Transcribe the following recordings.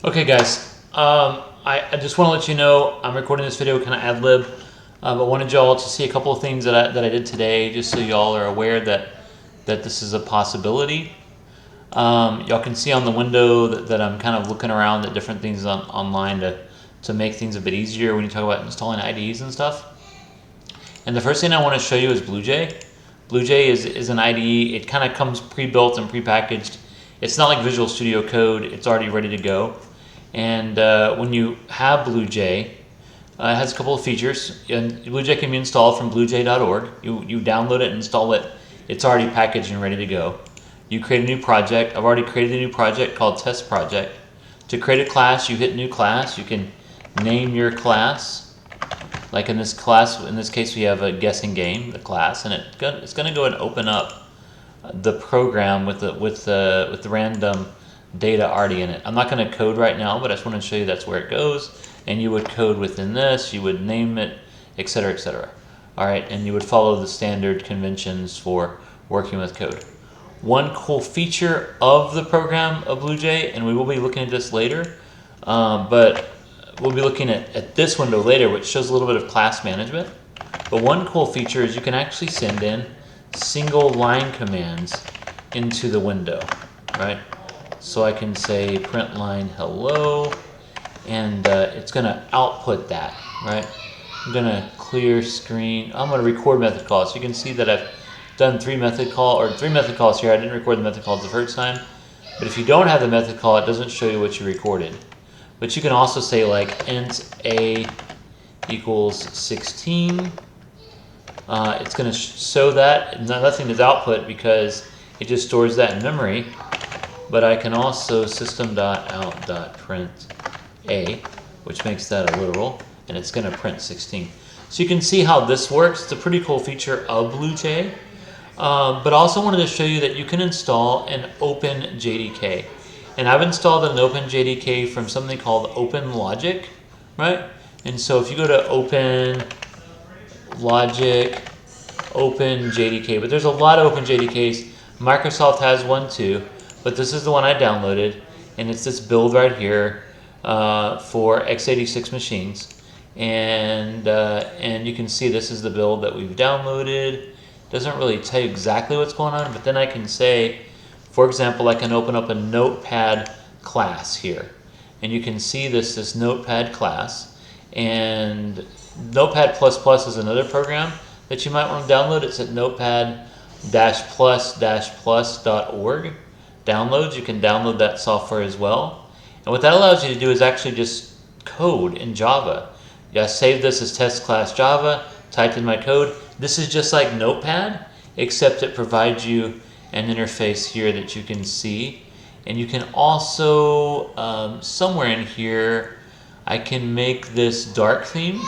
Okay, guys. I just want to let you know I'm recording this video kind of ad lib, but wanted y'all to see a couple of things that I did today, just so y'all are aware that this is a possibility. Y'all can see on the window that I'm kind of looking around at different things online to make things a bit easier when you talk about installing IDEs and stuff. And the first thing I want to show you is BlueJ. BlueJ is an IDE. It kind of comes pre-built and pre-packaged. It's not like Visual Studio Code. It's already ready to go. And when you have BlueJ, it has a couple of features. And BlueJ can be installed from bluej.org. You download it and install it. It's already packaged and ready to go. You create a new project. I've already created a new project called Test Project. To create a class, you hit New Class. You can name your class. Like in this case, we have a guessing game, the class, and it's going to go and open up the program with the random data already in it. I'm not going to code right now, but I just want to show you that's where it goes. And you would code within this, you would name it, etc., etc. All right, and you would follow the standard conventions for working with code. One cool feature of the program of BlueJ, and we will be looking at this later, but we'll be looking at this window later, which shows a little bit of class management. But one cool feature is you can actually send in single line commands into the window, right? So I can say print line hello, and it's going to output that, right? I'm going to clear screen. I'm going to record method calls. So you can see that I've done three method calls here. I didn't record the method calls the first time. But if you don't have the method call, it doesn't show you what you recorded. But you can also say like int a equals 16. It's going to show that. Nothing is output because it just stores that in memory. But I can also system.out.print a, which makes that a literal, and it's going to print 16. So you can see how this works. It's a pretty cool feature of BlueJ. But also wanted to show you that you can install an Open JDK. And I've installed an Open JDK from something called Open Logic, right? And so if you go to Open Logic, Open JDK, but there's a lot of Open JDKs. Microsoft has one too, but this is the one I downloaded, and it's this build right here for x86 machines. And you can see this is the build that we've downloaded. Doesn't really tell you exactly what's going on, but then I can say, for example, I can open up a Notepad class here, and you can see this Notepad class. And Notepad++ is another program that you might want to download. It's at notepad-plus-plus.org. Downloads, you can download that software as well. And what that allows you to do is actually just code in Java. I saved this as test class Java, typed in my code. This is just like Notepad, except it provides you an interface here that you can see. And you can also, somewhere in here, I can make this dark theme.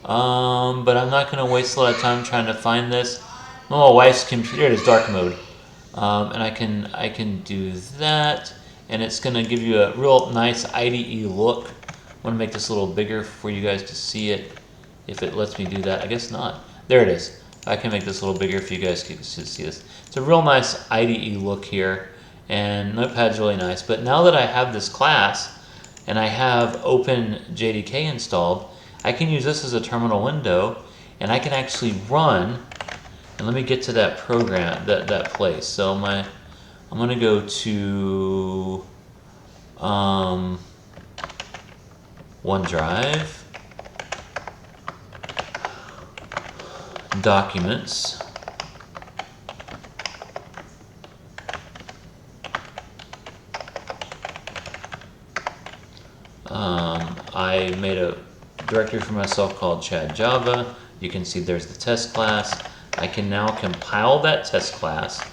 But I'm not going to waste a lot of time trying to find this. On my wife's computer, it is dark mode. And I can do that. And it's going to give you a real nice IDE look. I want to make this a little bigger for you guys to see it, if it lets me do that. I guess not. There it is. I can make this a little bigger if you guys can see this. It's a real nice IDE look here, and Notepad's really nice. But now that I have this class, and I have Open JDK installed, I can use this as a terminal window, and I can actually run, and let me get to that program, that place. So I'm going to go to OneDrive, Documents, I made a directory for myself called Chad Java. You can see there's the test class. I can now compile that test class.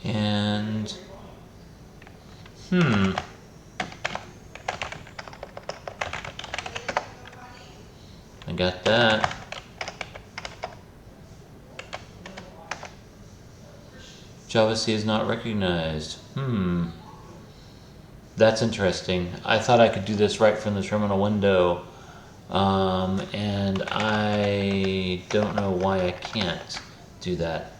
And I got that. JavaC is not recognized. That's interesting. I thought I could do this right from the terminal window, and I don't know why I can't do that.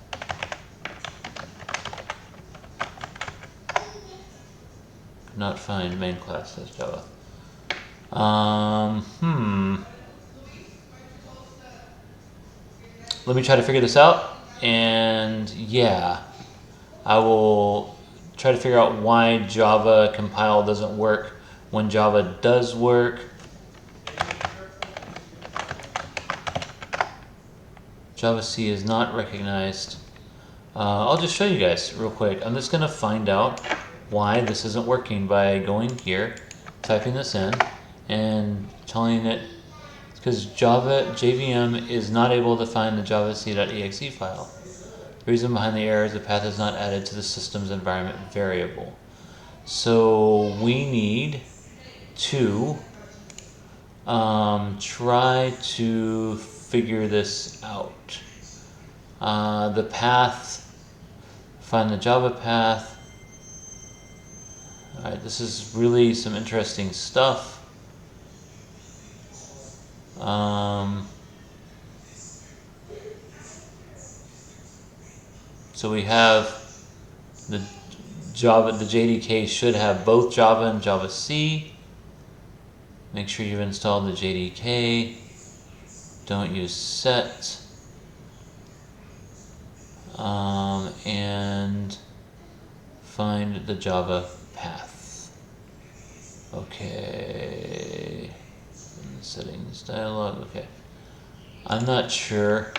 not find main class as Java. Let me try to figure this out, and yeah, I will try to figure out why Java compile doesn't work when Java does work. Java C is not recognized. I'll just show you guys real quick. I'm just going to find out why this isn't working by going here, typing this in, and telling it because JVM is not able to find the javac.exe file. The reason behind the error is the path is not added to the system's environment variable. So we need to try to figure this out. The path, find the Java path. All right, this is really some interesting stuff. So we have the JDK should have both Java and Java C. Make sure you've installed the JDK. Don't use set. And find the Java path. Okay. In the settings dialog. Okay. I'm not sure.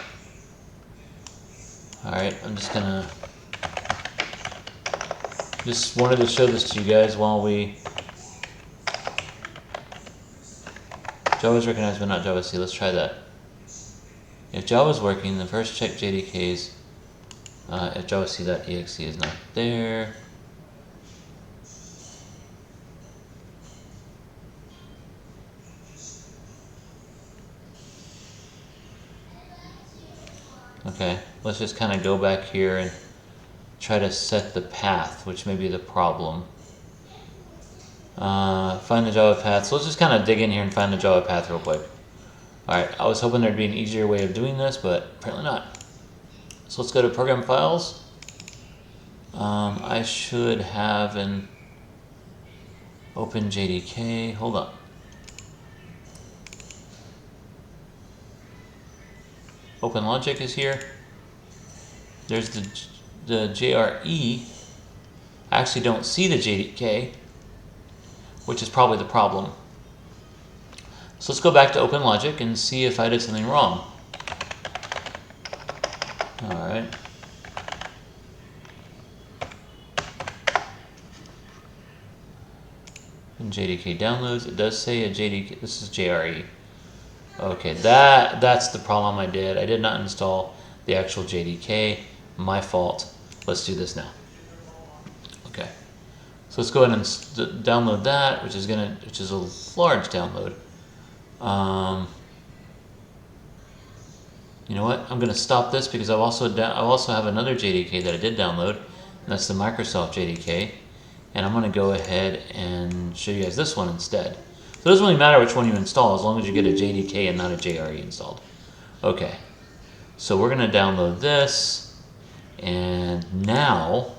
Alright, I'm just wanted to show this to you guys while Java's recognized but not Java C. Let's try that. If Java's working, then first check JDKs. If javac.exe is not there. Okay, let's just kind of go back here and try to set the path, which may be the problem. Find the Java path. So let's just kind of dig in here and find the Java path real quick. Alright, I was hoping there'd be an easier way of doing this, but apparently not. So let's go to Program Files. I should have an OpenJDK. Hold on. OpenLogic is here. There's the JRE. I actually don't see the JDK, which is probably the problem. So let's go back to OpenLogic and see if I did something wrong. Alright. In JDK downloads, it does say a JDK. This is JRE. Okay, that's the problem I did. I did not install the actual JDK. My fault. Let's do this now. Okay. So let's go ahead and download that, which is a large download. You know what? I'm going to stop this because I also have another JDK that I did download, and that's the Microsoft JDK. And I'm going to go ahead and show you guys this one instead. So it doesn't really matter which one you install as long as you get a JDK and not a JRE installed. Okay. So we're going to download this, and now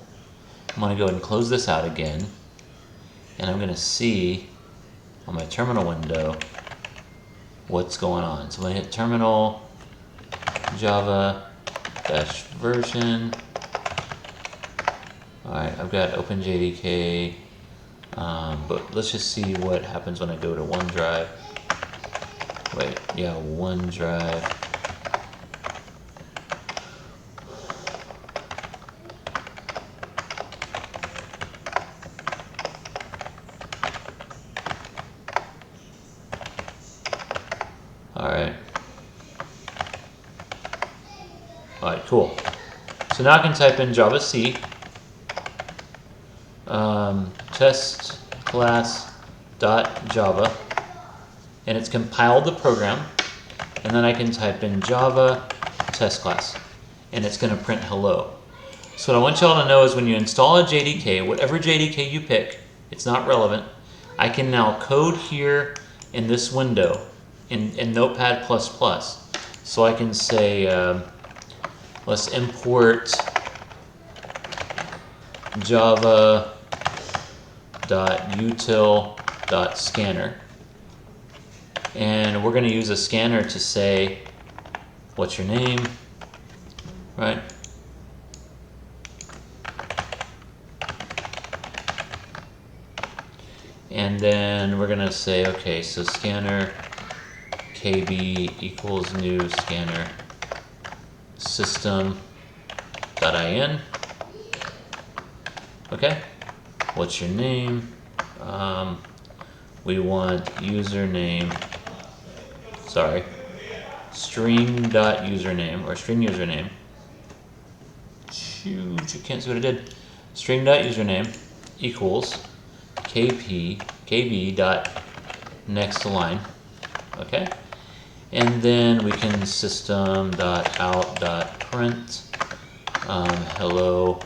I'm going to go ahead and close this out again, and I'm going to see on my terminal window what's going on. So I'm going to hit terminal, Java-version. Alright, I've got OpenJDK, but let's just see what happens when I go to OneDrive. Wait, yeah, OneDrive. Alright. Alright, cool. So now I can type in Java C. Test class.java, and it's compiled the program, and then I can type in Java test class, and it's going to print hello. So what I want y'all to know is when you install a JDK, whatever JDK you pick, it's not relevant. I can now code here in this window in Notepad++. So I can say, let's import Java java.util.scanner. And we're going to use a scanner to say, what's your name, right? And then we're going to say, okay, so scanner kb equals new scanner system.in. Okay, what's your name? We want username, string.username or string username. Shoot, you can't see what I did. String.username equals kb dot next line. Okay, and then we can system.out.print hello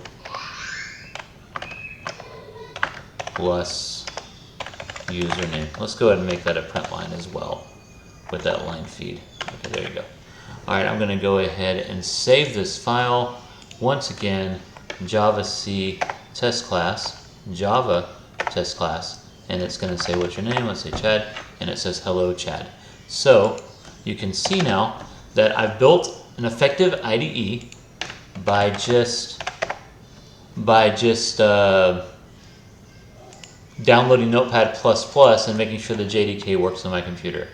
plus username. Let's go ahead and make that a print line as well with that line feed. Okay, there you go. All right, I'm going to go ahead and save this file. Once again, Java C test class, Java test class, and it's going to say what's your name. Let's say Chad, and it says hello Chad. So you can see now that I've built an effective IDE by just downloading Notepad++ and making sure the JDK works on my computer.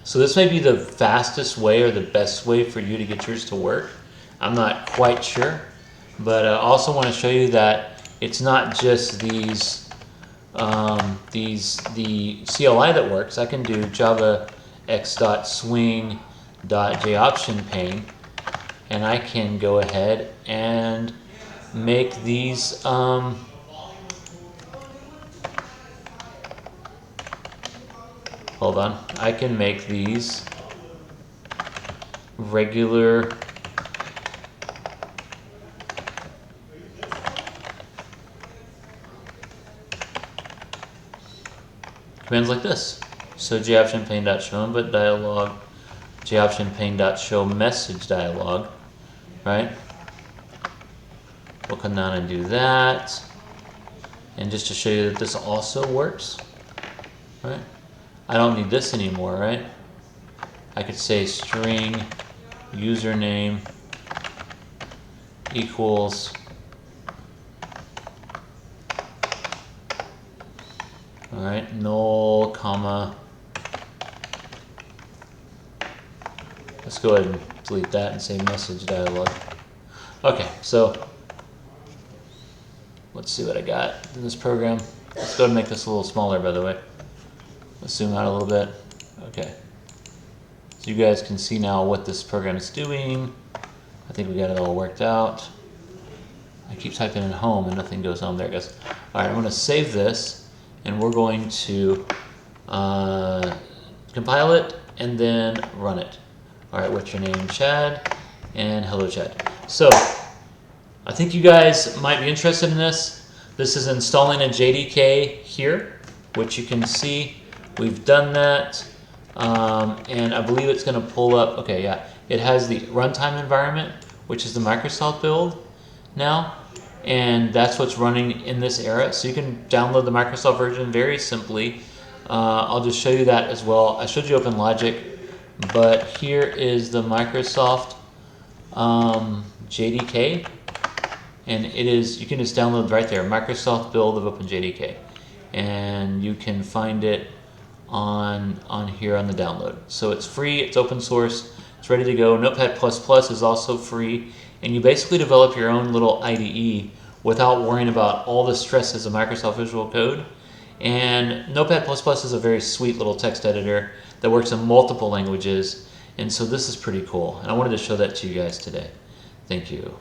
So this may be the fastest way or the best way for you to get yours to work. I'm not quite sure, but I also want to show you that it's not just the CLI that works. I can do java x.swing.jOptionPane, and I can go ahead and make these hold on, I can make these regular commands like this. So jOptionPane.show input dialog, jOptionPane.show message dialog, right? We'll come down and do that. And just to show you that this also works, right? I don't need this anymore, right? I could say string username equals all right, null, comma. Let's go ahead and delete that and say message dialog. Okay, so let's see what I got in this program. Let's go ahead and make this a little smaller, by the way. Let's zoom out a little bit. Okay. So you guys can see now what this program is doing. I think we got it all worked out. I keep typing in home and nothing goes home. There it goes. All right, I'm going to save this, and we're going to compile it and then run it. All right, what's your name? Chad, and hello, Chad. So I think you guys might be interested in this. This is installing a JDK here, which you can see. We've done that, and I believe it's going to pull up, okay, yeah, it has the runtime environment, which is the Microsoft build now, and that's what's running in this era. So you can download the Microsoft version very simply. I'll just show you that as well. I showed you OpenLogic, but here is the Microsoft JDK, and it is, you can just download right there, Microsoft build of OpenJDK, and you can find it on here on the download. So it's free, it's open source, it's ready to go. Notepad++ is also free, and you basically develop your own little IDE without worrying about all the stresses of Microsoft Visual Code. And Notepad++ is a very sweet little text editor that works in multiple languages, and so this is pretty cool. And I wanted to show that to you guys today. Thank you.